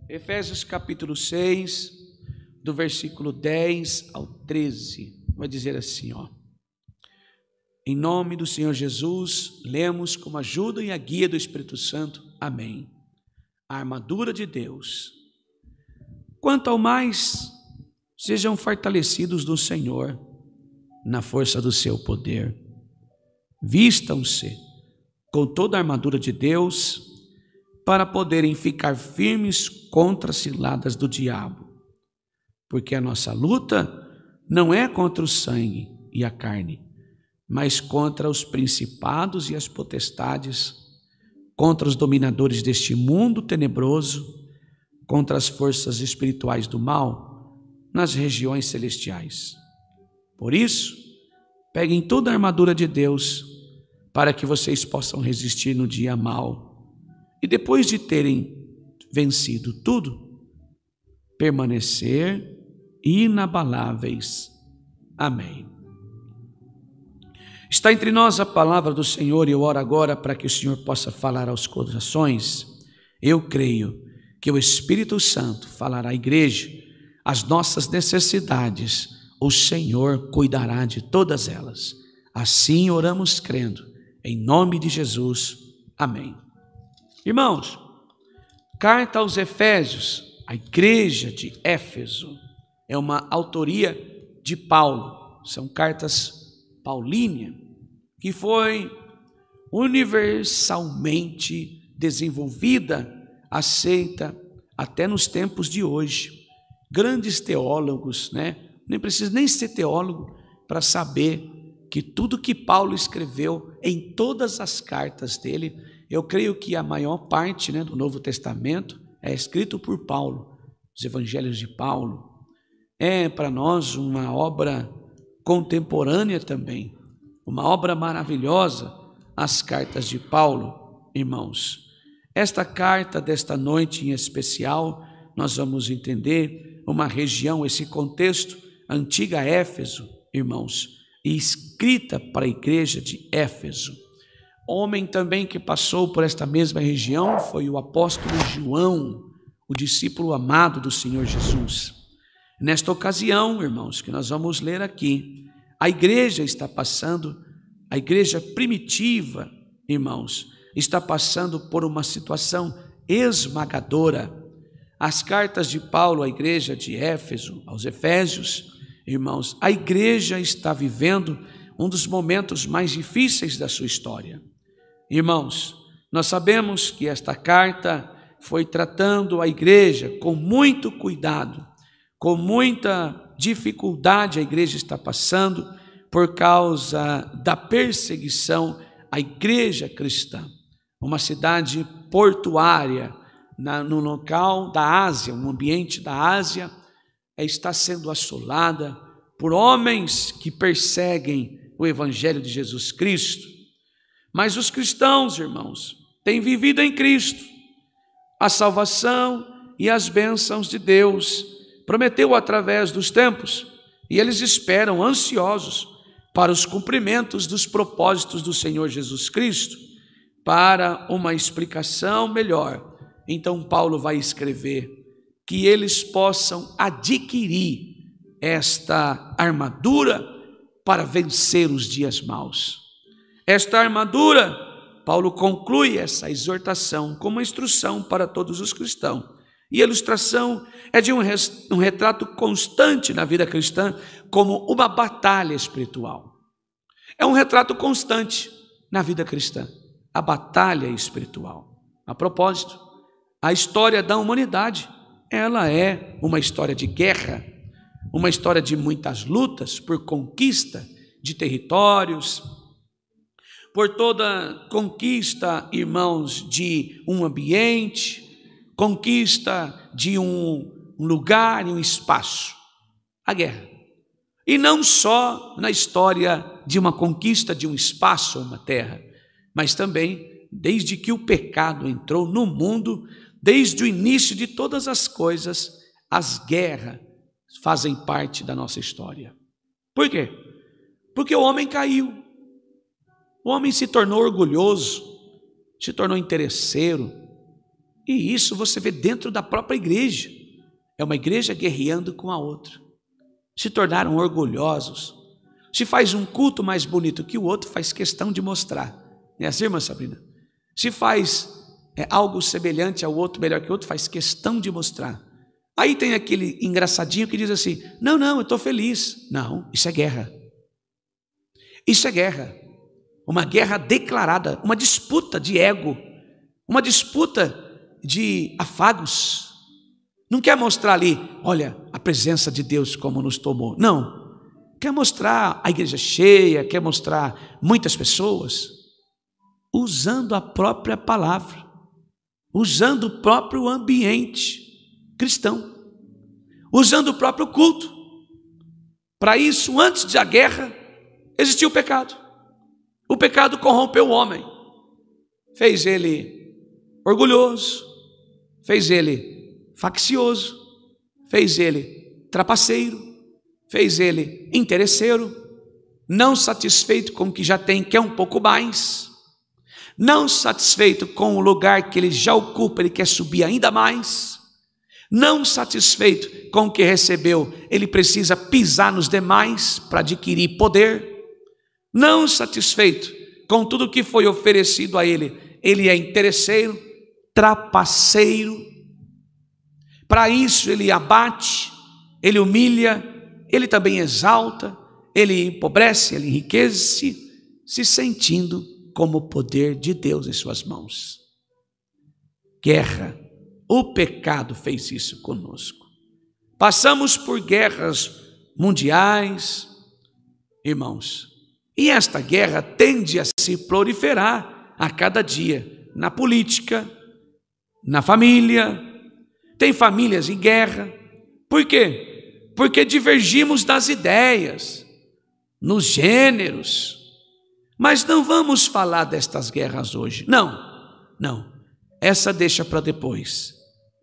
Efésios capítulo 6, do versículo 10 ao 13, vai dizer assim, ó. Em nome do Senhor Jesus, lemos com a ajuda e a guia do Espírito Santo. Amém. A armadura de Deus. Quanto ao mais, sejam fortalecidos do Senhor, na força do seu poder. Vistam-se com toda a armadura de Deus, para poderem ficar firmes contra as ciladas do diabo. Porque a nossa luta não é contra o sangue e a carne, mas contra os principados e as potestades, contra os dominadores deste mundo tenebroso, contra as forças espirituais do mal nas regiões celestiais. Por isso, peguem toda a armadura de Deus, para que vocês possam resistir no dia mau. E depois de terem vencido tudo, permanecer inabaláveis. Amém. Está entre nós a palavra do Senhor e eu oro agora para que o Senhor possa falar aos corações. Eu creio que o Espírito Santo falará à igreja, as nossas necessidades, o Senhor cuidará de todas elas. Assim oramos crendo, em nome de Jesus. Amém. Irmãos, carta aos Efésios, a igreja de Éfeso, é uma autoria de Paulo, são cartas paulíneas, que foi universalmente desenvolvida, aceita até nos tempos de hoje. Grandes teólogos, nem precisa nem ser teólogo para saber que tudo que Paulo escreveu em todas as cartas dele, eu creio que a maior parte do Novo Testamento é escrito por Paulo, os evangelhos de Paulo. É para nós uma obra contemporânea também, uma obra maravilhosa, as cartas de Paulo, irmãos. Esta carta desta noite em especial, nós vamos entender uma região, esse contexto, antiga Éfeso, irmãos, e escrita para a igreja de Éfeso. Homem também que passou por esta mesma região foi o apóstolo João, o discípulo amado do Senhor Jesus. Nesta ocasião, irmãos, que nós vamos ler aqui, a igreja está passando, a igreja primitiva, irmãos, está passando por uma situação esmagadora. As cartas de Paulo à igreja de Éfeso, aos Efésios, irmãos, a igreja está vivendo um dos momentos mais difíceis da sua história. Irmãos, nós sabemos que esta carta foi tratando a igreja com muito cuidado, com muita dificuldade a igreja está passando por causa da perseguição à igreja cristã. Uma cidade portuária no local da Ásia, um ambiente da Ásia, está sendo assolada por homens que perseguem o evangelho de Jesus Cristo. Mas os cristãos, irmãos, têm vivido em Cristo. A salvação e as bênçãos de Deus prometeu através dos tempos, e eles esperam ansiosos para os cumprimentos dos propósitos do Senhor Jesus Cristo, para uma explicação melhor. Então Paulo vai escrever que eles possam adquirir esta armadura para vencer os dias maus. Esta armadura, Paulo conclui essa exortação com uma instrução para todos os cristãos. E a ilustração é de um retrato constante na vida cristã como uma batalha espiritual. É um retrato constante na vida cristã, a batalha espiritual. A propósito, a história da humanidade, ela é uma história de guerra, uma história de muitas lutas por conquista de territórios, por toda conquista, irmãos, de um ambiente, conquista de um lugar e um espaço, a guerra. E não só na história de uma conquista de um espaço ou uma terra, mas também desde que o pecado entrou no mundo, desde o início de todas as coisas, as guerras fazem parte da nossa história. Por quê? Porque o homem caiu. O homem se tornou orgulhoso, se tornou interesseiro, E isso você vê dentro da própria igreja. É uma igreja guerreando com a outra. Se tornaram orgulhosos. Se faz um culto mais bonito que o outro, faz questão de mostrar. Não é assim, irmã Sabrina? Se faz algo semelhante ao outro, melhor que o outro, faz questão de mostrar. Aí tem aquele engraçadinho que diz assim: não, eu estou feliz. Não, isso é guerra. Isso é guerra. Uma guerra declarada, uma disputa de ego, uma disputa de afagos. Não quer mostrar ali, olha, a presença de Deus como nos tomou. Não. Quer mostrar a igreja cheia, quer mostrar muitas pessoas, usando a própria palavra, usando o próprio ambiente cristão, usando o próprio culto. Para isso, antes da guerra, existia o pecado. O pecado corrompeu o homem, fez ele orgulhoso, fez ele faccioso, fez ele trapaceiro, fez ele interesseiro, não satisfeito com o que já tem, quer um pouco mais, não satisfeito com o lugar que ele já ocupa, ele quer subir ainda mais, não satisfeito com o que recebeu, ele precisa pisar nos demais para adquirir poder. Não satisfeito com tudo que foi oferecido a ele, ele é interesseiro, trapaceiro. Para isso ele abate, ele humilha, ele também exalta, ele empobrece, ele enriquece, se sentindo como o poder de Deus em suas mãos. Guerra, o pecado fez isso conosco. Passamos por guerras mundiais, irmãos, e esta guerra tende a se proliferar a cada dia, na política, na família. Tem famílias em guerra. Por quê? Porque divergimos das ideias, nos gêneros. Mas não vamos falar destas guerras hoje. Não. Essa deixa para depois.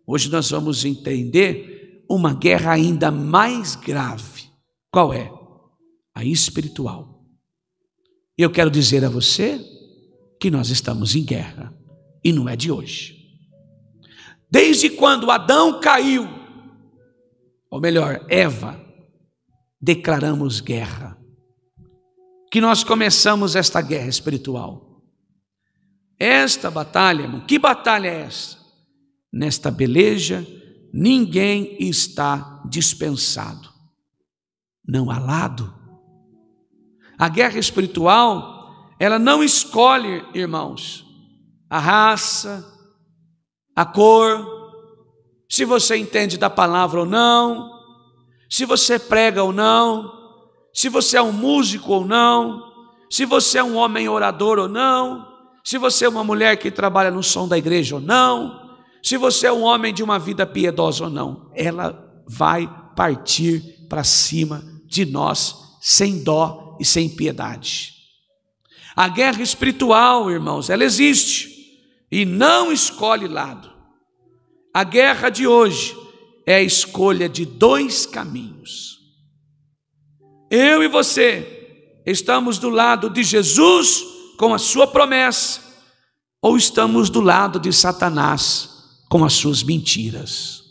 Hoje nós vamos entender uma guerra ainda mais grave. Qual é? A espiritual. E eu quero dizer a você que nós estamos em guerra, e não é de hoje. Desde quando Adão caiu, ou melhor, Eva, declaramos guerra, que nós começamos esta guerra espiritual. Esta batalha, irmão, que batalha é essa? Nesta peleja, ninguém está dispensado, não há lado. A guerra espiritual, ela não escolhe, irmãos, a raça, a cor, se você entende da palavra ou não, se você prega ou não, se você é um músico ou não, se você é um homem orador ou não, se você é uma mulher que trabalha no som da igreja ou não, se você é um homem de uma vida piedosa ou não, ela vai partir para cima de nós sem dó e sem piedade. A guerra espiritual, irmãos, ela existe e não escolhe lado. A guerra de hoje é a escolha de dois caminhos. Eu e você estamos do lado de Jesus com a sua promessa, ou estamos do lado de Satanás com as suas mentiras.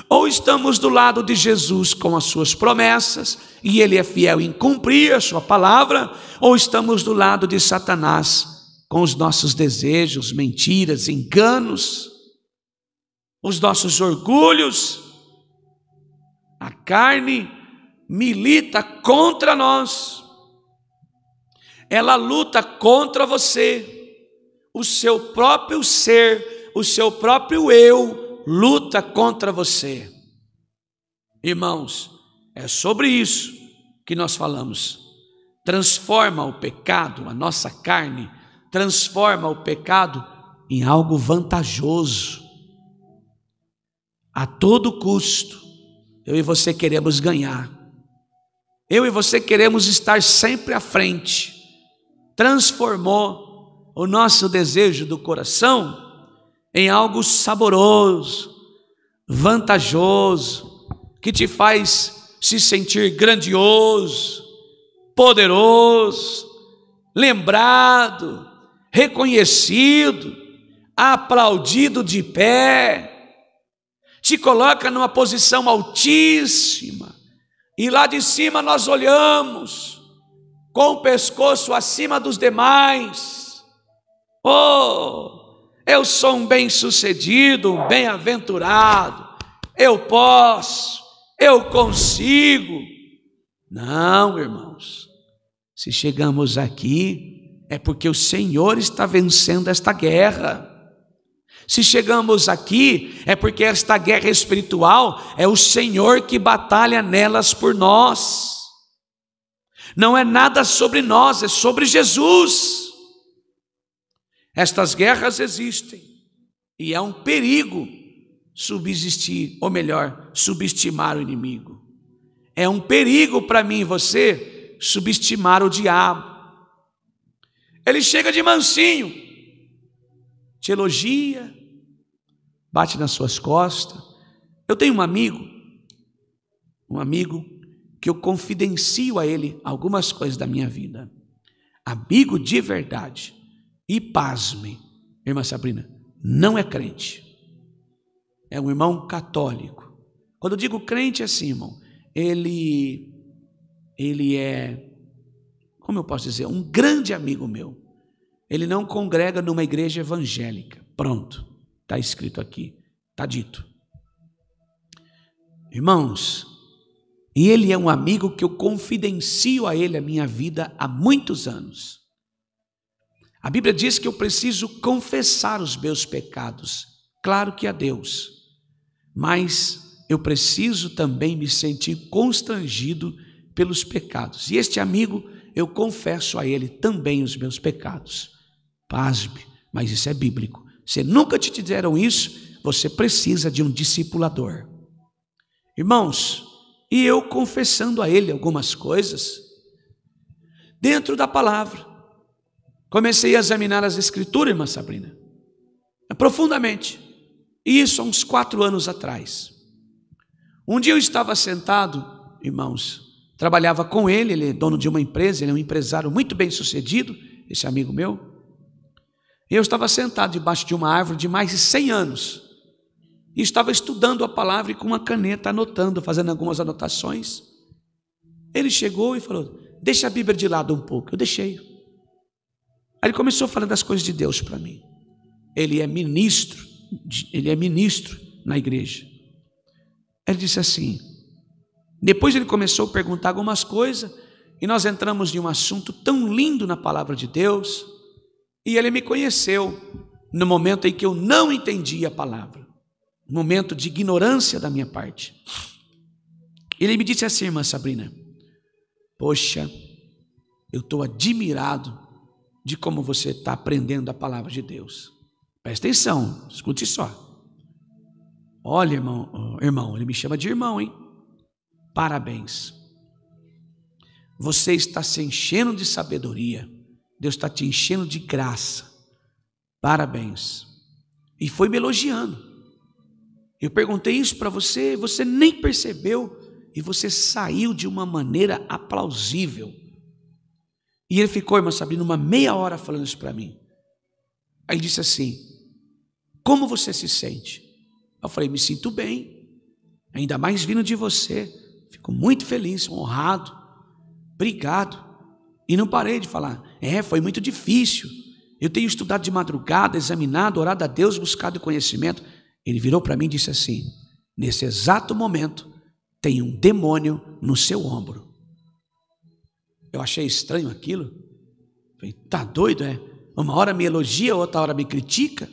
Ou estamos do lado de Jesus com as suas promessas, e Ele é fiel em cumprir a sua palavra, ou estamos do lado de Satanás com os nossos desejos, mentiras, enganos, os nossos orgulhos. A carne milita contra nós, ela luta contra você, o seu próprio ser, o seu próprio eu, luta contra você. Irmãos, é sobre isso que nós falamos. Transforma o pecado, a nossa carne, transforma o pecado em algo vantajoso. A todo custo, eu e você queremos ganhar. Eu e você queremos estar sempre à frente. Transformou o nosso desejo do coração em algo saboroso, vantajoso, que te faz se sentir grandioso, poderoso, lembrado, reconhecido, aplaudido de pé, te coloca numa posição altíssima, e lá de cima nós olhamos com o pescoço acima dos demais. Oh, eu sou um bem-sucedido, um bem-aventurado, eu posso, eu consigo. Não, irmãos, se chegamos aqui é porque o Senhor está vencendo esta guerra. Se chegamos aqui é porque esta guerra espiritual é o Senhor que batalha nelas por nós. Não é nada sobre nós, é sobre Jesus. Estas guerras existem e é um perigo subsistir, ou melhor, subestimar o inimigo. É um perigo para mim e você subestimar o diabo. Ele chega de mansinho, te elogia, bate nas suas costas. Eu tenho um amigo que eu confidencio a ele algumas coisas da minha vida. Amigo de verdade. E pasme, irmã Sabrina, não é crente. É um irmão católico. Quando eu digo crente é assim, irmão, ele é, como eu posso dizer, um grande amigo meu. Ele não congrega numa igreja evangélica. Pronto, está escrito aqui, está dito. Irmãos, e ele é um amigo que eu confidencio a ele a minha vida há muitos anos. A Bíblia diz que eu preciso confessar os meus pecados, claro que a Deus, mas eu preciso também me sentir constrangido pelos pecados. E este amigo, eu confesso a ele também os meus pecados. Pasme, mas isso é bíblico. Se nunca te disseram isso, você precisa de um discipulador. Irmãos, e eu confessando a ele algumas coisas, dentro da palavra, comecei a examinar as escrituras, irmã Sabrina, profundamente, e isso há uns 4 anos atrás. Um dia eu estava sentado, irmãos, trabalhava com ele, ele é dono de uma empresa, ele é um empresário muito bem sucedido, esse amigo meu, e eu estava sentado debaixo de uma árvore de mais de 100 anos, e estava estudando a palavra e com uma caneta anotando, fazendo algumas anotações. Ele chegou e falou, deixa a Bíblia de lado um pouco. Eu deixei. Aí ele começou a falar das coisas de Deus para mim. Ele é ministro na igreja. Ele disse assim, depois ele começou a perguntar algumas coisas, e nós entramos em um assunto tão lindo na palavra de Deus, e ele me conheceu no momento em que eu não entendia a palavra, um momento de ignorância da minha parte. Ele me disse assim, irmã Sabrina, poxa, eu estou admirado de como você está aprendendo a palavra de Deus. Presta atenção, escute só. Olha, irmão, ele me chama de irmão, hein? Parabéns. Você está se enchendo de sabedoria. Deus está te enchendo de graça. Parabéns. E foi me elogiando. Eu perguntei isso para você, você nem percebeu, e você saiu de uma maneira aplausível. E ele ficou, irmã Sabrina, uma meia hora falando isso para mim. Aí ele disse assim, como você se sente? Eu falei, me sinto bem, ainda mais vindo de você, fico muito feliz, honrado, obrigado. E não parei de falar, foi muito difícil, eu tenho estudado de madrugada, examinado, orado a Deus, buscado conhecimento. Ele virou para mim e disse assim, nesse exato momento, tem um demônio no seu ombro. Eu achei estranho aquilo. Falei, tá doido, é? Uma hora me elogia, outra hora me critica.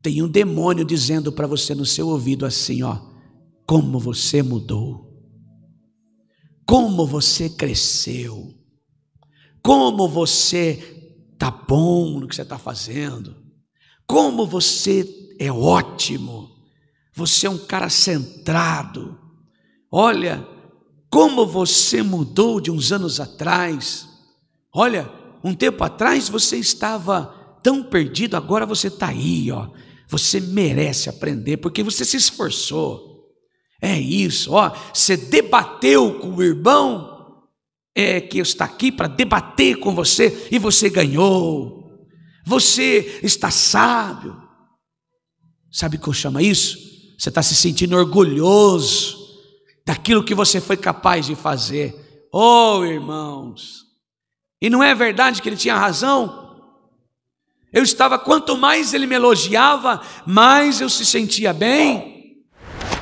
Tem um demônio dizendo para você no seu ouvido assim, ó, como você mudou, como você cresceu, como você tá bom no que você está fazendo, como você é ótimo, você é um cara centrado, olha, como você mudou de uns anos atrás, olha, um tempo atrás você estava tão perdido, agora você está aí, ó, você merece aprender, porque você se esforçou, é isso, ó, você debateu com o irmão, que está aqui para debater com você, e você ganhou, você está sábio. Sabe o que eu chamo isso? Você está se sentindo orgulhoso daquilo que você foi capaz de fazer. Oh, irmãos, e não é verdade que ele tinha razão? Eu estava, quanto mais ele me elogiava, mais eu se sentia bem,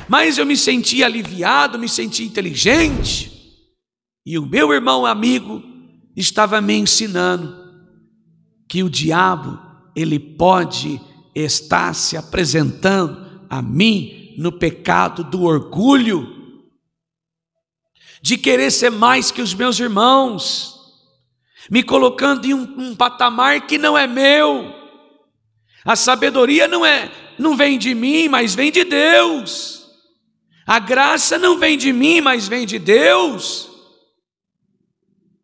mais eu me sentia aliviado, me sentia inteligente. E o meu irmão amigo estava me ensinando que o diabo, ele pode estar se apresentando a mim no pecado do orgulho, de querer ser mais que os meus irmãos, me colocando em um patamar que não é meu. A sabedoria não vem de mim, mas vem de Deus. A graça não vem de mim, mas vem de Deus.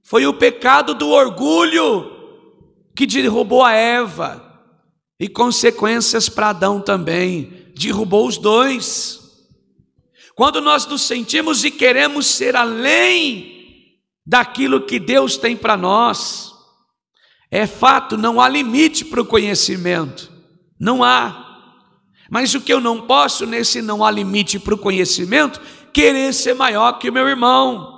Foi o pecado do orgulho que derrubou a Eva, e consequências para Adão também, derrubou os dois. Quando nós nos sentimos e queremos ser além daquilo que Deus tem para nós, é fato, não há limite para o conhecimento, não há. Mas o que eu não posso, nesse não há limite para o conhecimento, querer ser maior que o meu irmão.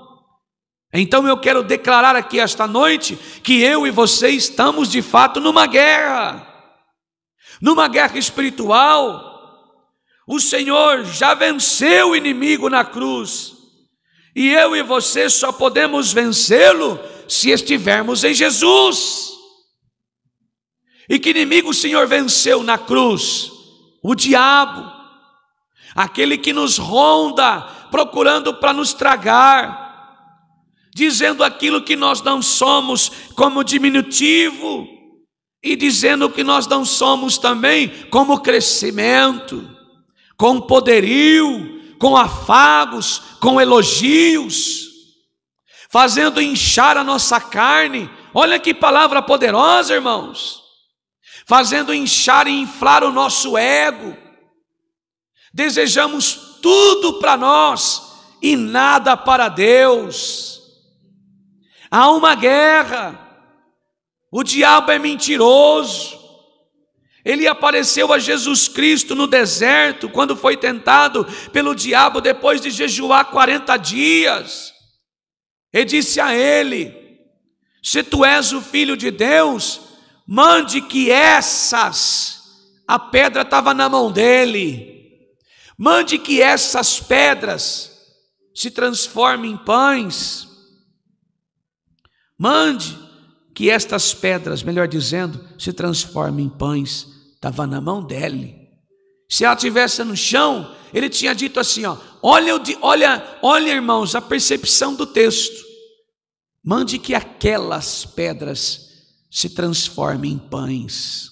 Então eu quero declarar aqui esta noite que eu e você estamos de fato numa guerra espiritual. O Senhor já venceu o inimigo na cruz, e eu e você só podemos vencê-lo se estivermos em Jesus. E que inimigo o Senhor venceu na cruz? O diabo, aquele que nos ronda, procurando para nos tragar, dizendo aquilo que nós não somos como diminutivo, e dizendo que nós não somos também como crescimento, com poderio, com afagos, com elogios, fazendo inchar a nossa carne. Olha que palavra poderosa, irmãos. Fazendo inchar e inflar o nosso ego. Desejamos tudo para nós e nada para Deus. Há uma guerra. O diabo é mentiroso. Ele apareceu a Jesus Cristo no deserto, quando foi tentado pelo diabo, depois de jejuar 40 dias. E disse a ele: se tu és o Filho de Deus, mande que a pedra estava na mão dele, mande que essas pedras se transformem em pães. Mande que estas pedras, melhor dizendo, se transformem em pães. Estava na mão dele. Se ela estivesse no chão, ele tinha dito assim, olha, irmãos, a percepção do texto. Mande que aquelas pedras se transformem em pães.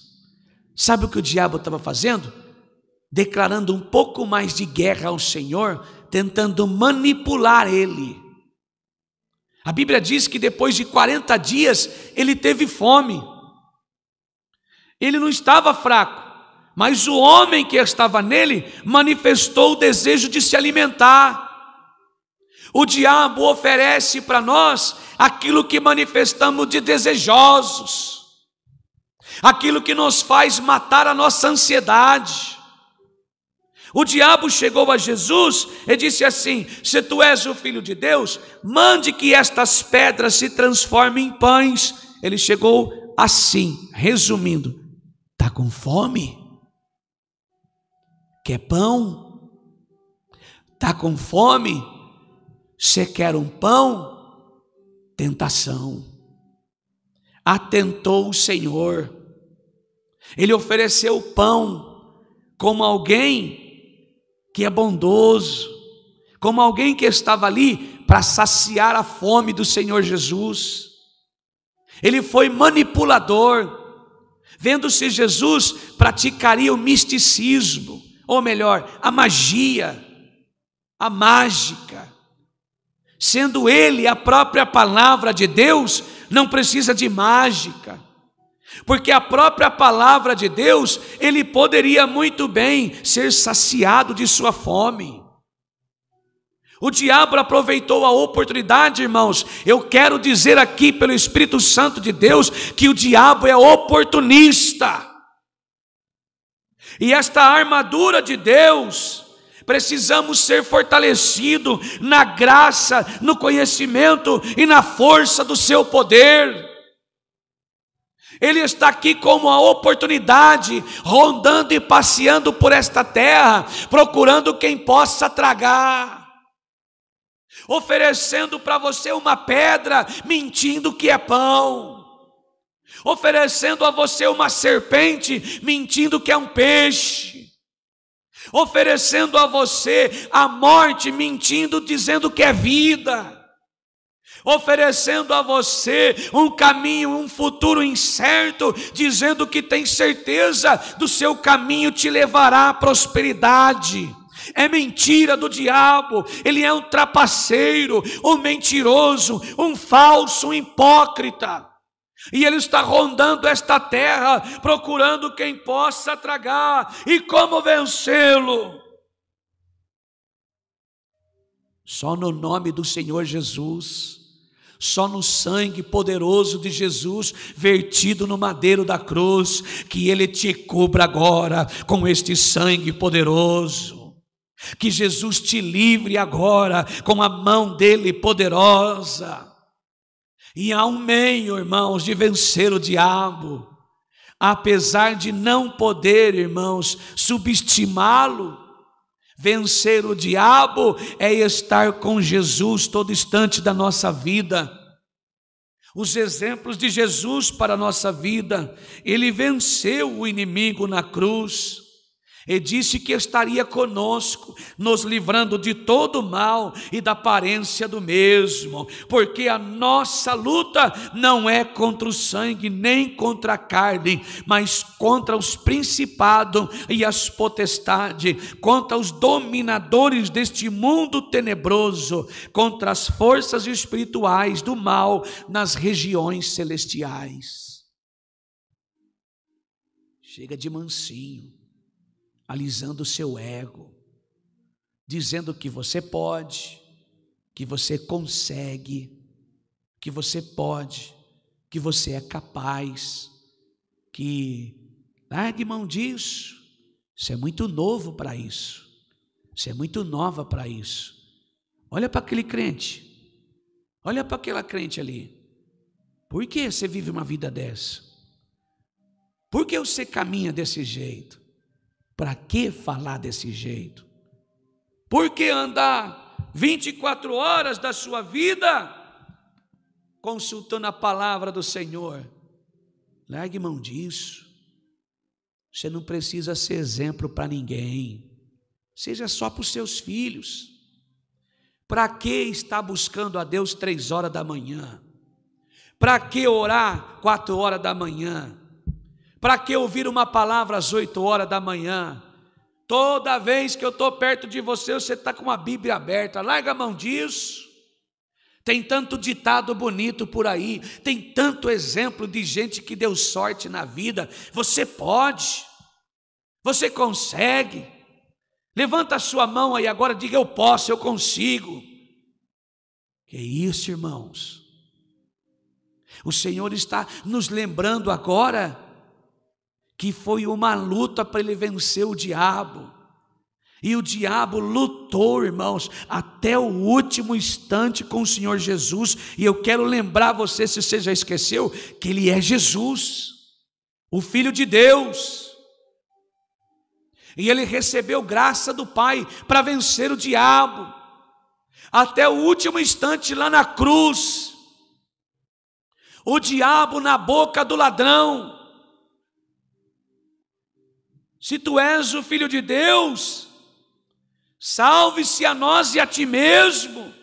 Sabe o que o diabo estava fazendo? Declarando um pouco mais de guerra ao Senhor, tentando manipular ele. A Bíblia diz que depois de 40 dias ele teve fome. Ele não estava fraco, mas o homem que estava nele manifestou o desejo de se alimentar. O diabo oferece para nós aquilo que manifestamos de desejosos, aquilo que nos faz matar a nossa ansiedade. O diabo chegou a Jesus e disse assim: se tu és o Filho de Deus, mande que estas pedras se transformem em pães. Ele chegou assim, resumindo: está com fome? Quer pão? Está com fome? Você quer um pão? Tentação. Atentou o Senhor. Ele ofereceu o pão como alguém que é bondoso, como alguém que estava ali para saciar a fome do Senhor Jesus. Ele foi manipulador, vendo se Jesus praticaria o misticismo, ou melhor, a magia, a mágica. Sendo ele a própria palavra de Deus, não precisa de mágica, porque a própria palavra de Deus, ele poderia muito bem ser saciado de sua fome. O diabo aproveitou a oportunidade, irmãos. Eu quero dizer aqui pelo Espírito Santo de Deus que o diabo é oportunista. E esta armadura de Deus, precisamos ser fortalecidos na graça, no conhecimento e na força do seu poder. Ele está aqui como a oportunidade, rondando e passeando por esta terra, procurando quem possa tragar, oferecendo para você uma pedra, mentindo que é pão, oferecendo a você uma serpente, mentindo que é um peixe, oferecendo a você a morte, mentindo, dizendo que é vida, oferecendo a você um caminho, um futuro incerto, dizendo que tem certeza do seu caminho te levará à prosperidade. É mentira do diabo. Ele é um trapaceiro, um mentiroso, um falso, um hipócrita. E ele está rondando esta terra, procurando quem possa tragar. E como vencê-lo? Só no nome do Senhor Jesus. Só no sangue poderoso de Jesus, vertido no madeiro da cruz, que Ele te cubra agora com este sangue poderoso. Que Jesus te livre agora com a mão dEle poderosa. E há um meio, irmãos, de vencer o diabo. Apesar de não poder, irmãos, subestimá-lo, vencer o diabo é estar com Jesus todo instante da nossa vida. Os exemplos de Jesus para a nossa vida: Ele venceu o inimigo na cruz e disse que estaria conosco, nos livrando de todo o mal e da aparência do mesmo, porque a nossa luta não é contra o sangue, nem contra a carne, mas contra os principados e as potestades, contra os dominadores deste mundo tenebroso, contra as forças espirituais do mal nas regiões celestiais. Chega de mansinho, alisando o seu ego, dizendo que você pode, que você consegue, que você pode, que você é capaz, que largue mão disso. Você é muito novo para isso, você é muito nova para isso. Olha para aquele crente, olha para aquela crente ali. Por que você vive uma vida dessa? Por que você caminha desse jeito? Para que falar desse jeito? Por que andar 24 horas da sua vida consultando a palavra do Senhor? Largue mão disso. Você não precisa ser exemplo para ninguém. Seja só para os seus filhos. Para que estar buscando a Deus 3 horas da manhã? Para que orar 4 horas da manhã? Para que ouvir uma palavra às 8 horas da manhã? Toda vez que eu estou perto de você, você está com a Bíblia aberta. Larga a mão disso. Tem tanto ditado bonito por aí, tem tanto exemplo de gente que deu sorte na vida. Você pode, você consegue. Levanta a sua mão aí agora, diga: eu posso, eu consigo. Que isso, irmãos? O Senhor está nos lembrando agora que foi uma luta para Ele vencer o diabo. E o diabo lutou, irmãos, até o último instante com o Senhor Jesus. E eu quero lembrar você, se você já esqueceu, que Ele é Jesus, o Filho de Deus. E Ele recebeu graça do Pai para vencer o diabo, até o último instante lá na cruz. O diabo na boca do ladrão. Se tu és o Filho de Deus, salve-se a nós e a ti mesmo.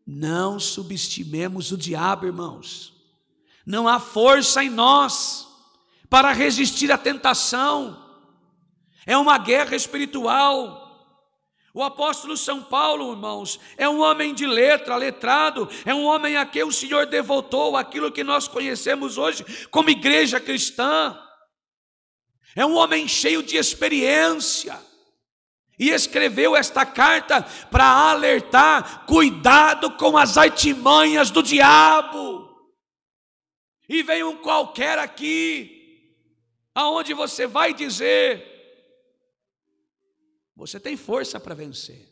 Não subestimemos o diabo, irmãos. Não há força em nós para resistir à tentação. É uma guerra espiritual. O apóstolo São Paulo, irmãos, é um homem de letra, letrado, é um homem a quem o Senhor devotou aquilo que nós conhecemos hoje como igreja cristã. É um homem cheio de experiência e escreveu esta carta para alertar: cuidado com as artimanhas do diabo. E vem um qualquer aqui aonde você vai dizer: você tem força para vencer,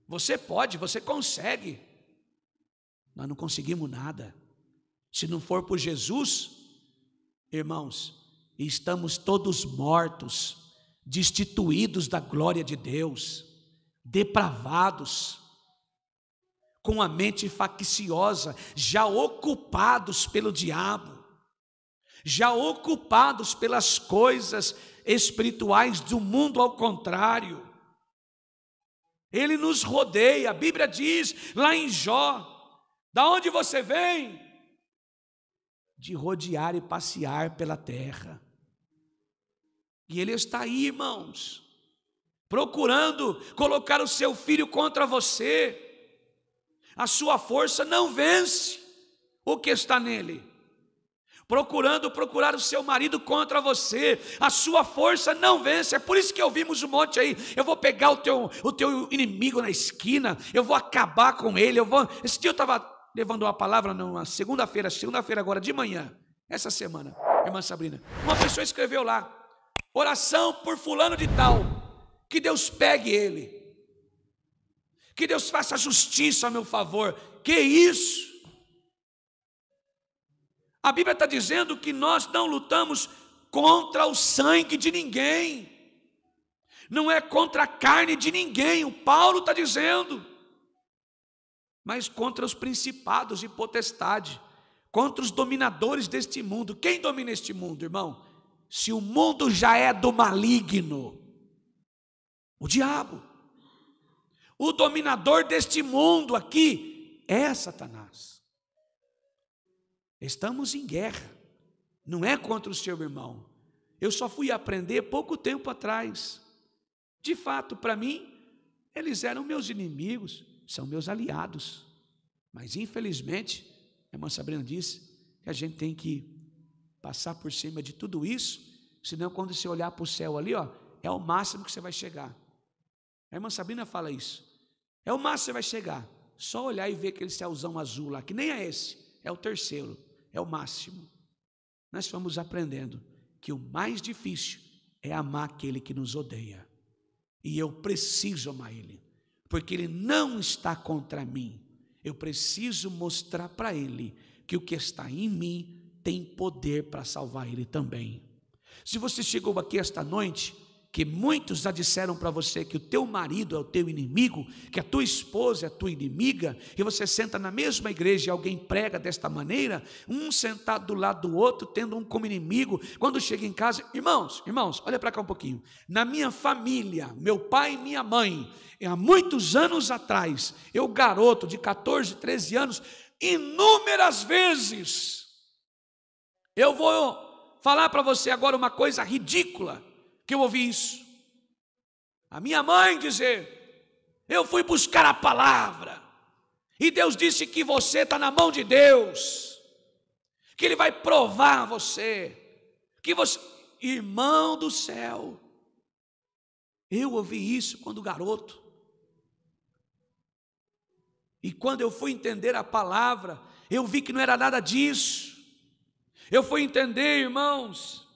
você pode, você consegue. Nós não conseguimos nada. Se não for por Jesus, irmãos, estamos todos mortos, destituídos da glória de Deus, depravados, com a mente facciosa, já ocupados pelo diabo, já ocupados pelas coisas espirituais do mundo ao contrário. Ele nos rodeia. A Bíblia diz lá em Jó: da onde você vem? De rodear e passear pela terra. E ele está aí, irmãos, procurando colocar o seu filho contra você. A sua força não vence o que está nele. Procurar o seu marido contra você, a sua força não vence. É por isso que ouvimos um monte aí: eu vou pegar o teu inimigo na esquina, eu vou acabar com ele, Esse dia eu estava levando uma palavra numa segunda-feira agora de manhã, essa semana, irmã Sabrina, uma pessoa escreveu lá: oração por fulano de tal, que Deus pegue ele, que Deus faça justiça a meu favor. Que isso? A Bíblia está dizendo que nós não lutamos contra o sangue de ninguém, não é contra a carne de ninguém, o Paulo está dizendo, mas contra os principados e potestades, contra os dominadores deste mundo. Quem domina este mundo, irmão? Se o mundo já é do maligno, o diabo, o dominador deste mundo aqui é Satanás. Estamos em guerra, não é contra o seu irmão. Eu só fui aprender pouco tempo atrás. De fato, para mim, eles eram meus inimigos, são meus aliados. Mas infelizmente, a irmã Sabrina disse que a gente tem que passar por cima de tudo isso, senão quando você olhar para o céu ali, é o máximo que você vai chegar. A irmã Sabrina fala isso. É o máximo que você vai chegar. Só olhar e ver aquele céuzão azul lá, que nem é esse, é o terceiro. É o máximo. Nós vamos aprendendo que o mais difícil é amar aquele que nos odeia. E eu preciso amar ele, porque ele não está contra mim. Eu preciso mostrar para ele que o que está em mim tem poder para salvar ele também. Se você chegou aqui esta noite, que muitos já disseram para você que o teu marido é o teu inimigo, que a tua esposa é a tua inimiga, e você senta na mesma igreja e alguém prega desta maneira, um sentado do lado do outro, tendo um como inimigo, quando chega em casa, irmãos, olha para cá um pouquinho, na minha família, meu pai e minha mãe, há muitos anos atrás, eu garoto de 14, 13 anos, inúmeras vezes, eu vou falar para você agora uma coisa ridícula, que eu ouvi isso, a minha mãe dizer: eu fui buscar a palavra, e Deus disse que você está na mão de Deus, que Ele vai provar você, que você, irmão do céu, eu ouvi isso quando garoto, e quando eu fui entender a palavra, eu vi que não era nada disso. Eu fui entender, irmãos,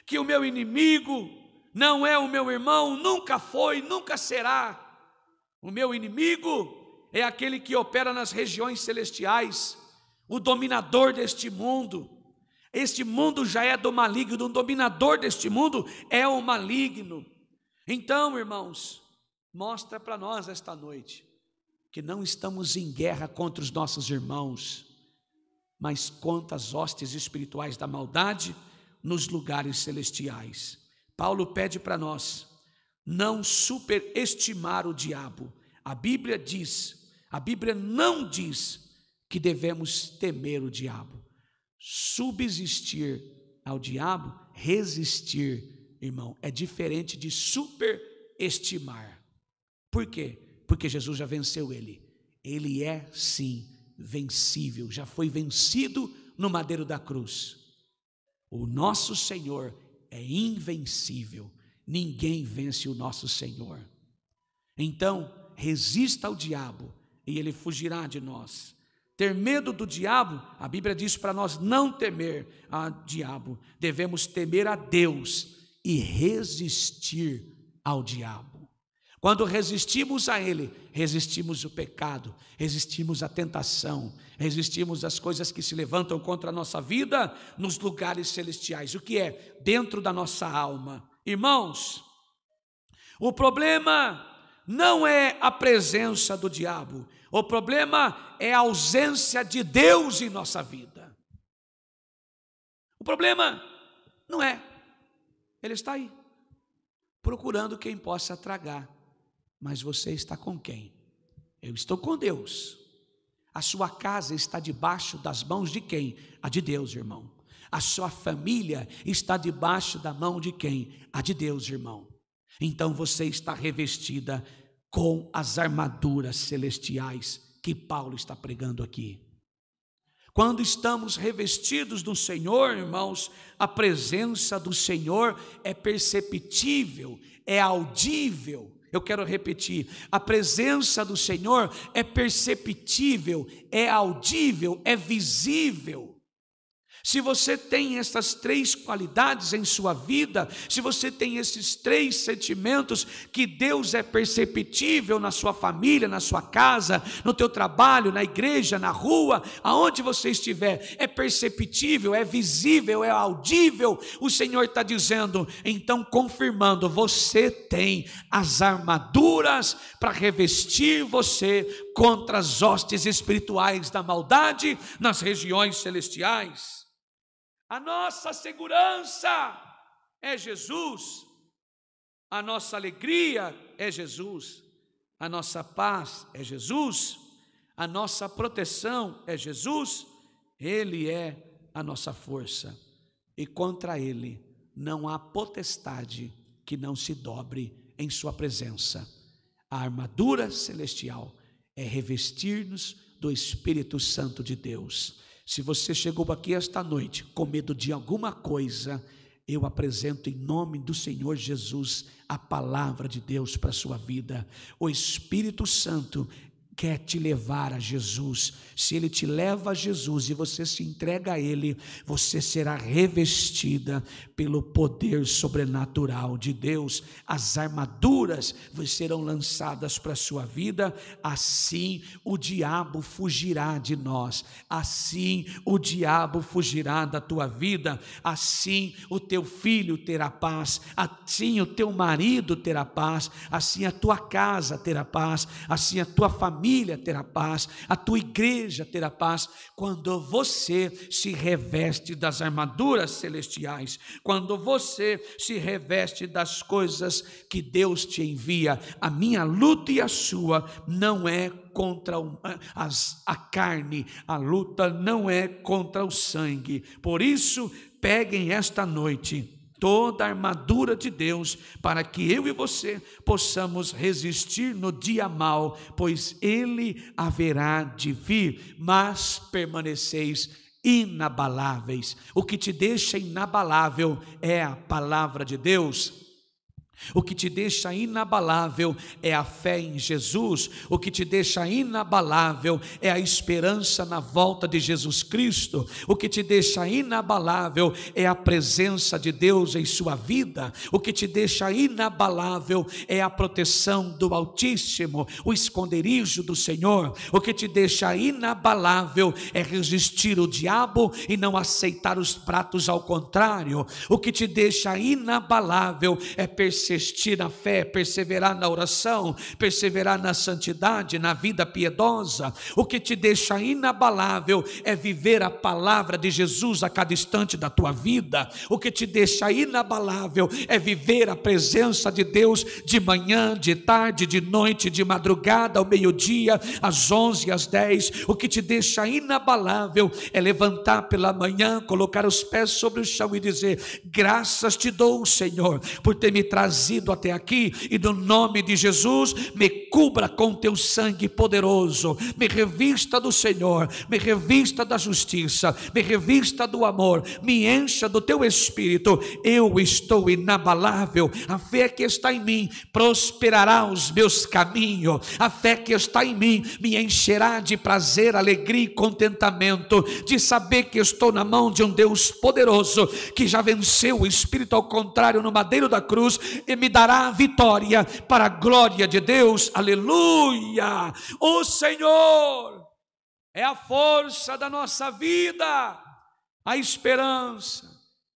que o meu inimigo não é o meu irmão, nunca foi, nunca será. O meu inimigo é aquele que opera nas regiões celestiais, o dominador deste mundo. Este mundo já é do maligno, o dominador deste mundo é o maligno. Então, irmãos, mostra para nós esta noite que não estamos em guerra contra os nossos irmãos, mas contra as hostes espirituais da maldade nos lugares celestiais. Paulo pede para nós não superestimar o diabo. A Bíblia não diz que devemos temer o diabo. Subsistir ao diabo, resistir, irmão, é diferente de superestimar. Por quê? Porque Jesus já venceu ele. Ele é sim vencível, já foi vencido no madeiro da cruz. O nosso Senhor é invencível, ninguém vence o nosso Senhor. Então, resista ao diabo e ele fugirá de nós. ter medo do diabo, a Bíblia diz para nós não temer a diabo, devemos temer a Deus e resistir ao diabo. Quando resistimos a ele, resistimos o pecado, resistimos a tentação, resistimos as coisas que se levantam contra a nossa vida nos lugares celestiais. O que é? Dentro da nossa alma. Irmãos, o problema não é a presença do diabo, o problema é a ausência de Deus em nossa vida. O problema não é, ele está aí, procurando quem possa tragar. Mas você está com quem? Eu estou com Deus. A sua casa está debaixo das mãos de quem? A de Deus, irmão. A sua família está debaixo da mão de quem? A de Deus, irmão. Então você está revestida com as armaduras celestiais que Paulo está pregando aqui. Quando estamos revestidos do Senhor, irmãos, a presença do Senhor é perceptível, é audível. Eu quero repetir, a presença do Senhor é perceptível, é audível, é visível. Se você tem essas três qualidades em sua vida, se você tem esses três sentimentos, que Deus é perceptível na sua família, na sua casa, no teu trabalho, na igreja, na rua, aonde você estiver, é perceptível, é visível, é audível, o Senhor está dizendo, então confirmando, você tem as armaduras para revestir você contra as hostes espirituais da maldade nas regiões celestiais. A nossa segurança é Jesus, a nossa alegria é Jesus, a nossa paz é Jesus, a nossa proteção é Jesus, Ele é a nossa força, e contra Ele não há potestade que não se dobre em sua presença. A armadura celestial é revestir-nos do Espírito Santo de Deus. Se você chegou aqui esta noite com medo de alguma coisa, eu apresento em nome do Senhor Jesus a palavra de Deus para a sua vida. O Espírito Santo quer te levar a Jesus. Se Ele te leva a Jesus e você se entrega a Ele, você será revestida pelo poder sobrenatural de Deus. As armaduras serão lançadas para a sua vida, assim o diabo fugirá de nós, assim o diabo fugirá da tua vida, assim o teu filho terá paz, assim o teu marido terá paz, assim a tua casa terá paz, assim a tua família terá paz, a tua igreja terá paz, quando você se reveste das armaduras celestiais, quando você se reveste das coisas que Deus te envia. A minha luta e a sua não é contra a carne, a luta não é contra o sangue. Por isso, peguem esta noite toda a armadura de Deus, para que eu e você possamos resistir no dia mau, pois Ele haverá de vir, mas permaneceis inabaláveis. O que te deixa inabalável é a palavra de Deus. O que te deixa inabalável é a fé em Jesus. O que te deixa inabalável é a esperança na volta de Jesus Cristo. O que te deixa inabalável é a presença de Deus em sua vida. O que te deixa inabalável é a proteção do Altíssimo, o esconderijo do Senhor. O que te deixa inabalável é resistir o diabo e não aceitar os pratos ao contrário. O que te deixa inabalável é persistir na fé, perseverar na oração, perseverar na santidade, na vida piedosa. O que te deixa inabalável é viver a palavra de Jesus a cada instante da tua vida. O que te deixa inabalável é viver a presença de Deus de manhã, de tarde, de noite, de madrugada, ao meio-dia, às 11, às 10. O que te deixa inabalável é levantar pela manhã, colocar os pés sobre o chão e dizer: graças te dou, Senhor, por ter me trazido trazido até aqui, e no nome de Jesus, me cubra com teu sangue poderoso, me revista do Senhor, me revista da justiça, me revista do amor, me encha do teu Espírito. Eu estou inabalável, a fé que está em mim prosperará os meus caminhos, a fé que está em mim me encherá de prazer, alegria e contentamento, de saber que estou na mão de um Deus poderoso, que já venceu o espírito ao contrário no madeiro da cruz, e me dará a vitória para a glória de Deus. Aleluia! O Senhor é a força da nossa vida, a esperança,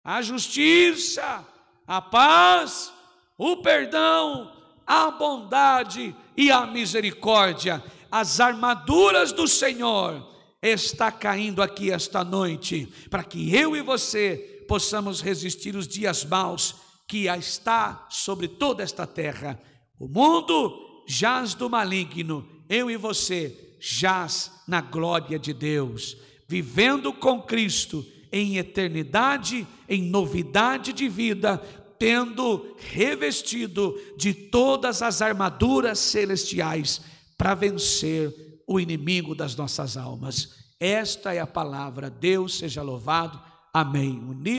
a justiça, a paz, o perdão, a bondade e a misericórdia. As armaduras do Senhor está caindo aqui esta noite, para que eu e você possamos resistir os dias maus que está sobre toda esta terra. O mundo jaz do maligno, eu e você jaz na glória de Deus, vivendo com Cristo em eternidade, em novidade de vida, tendo revestido de todas as armaduras celestiais para vencer o inimigo das nossas almas. Esta é a palavra. Deus seja louvado. Amém.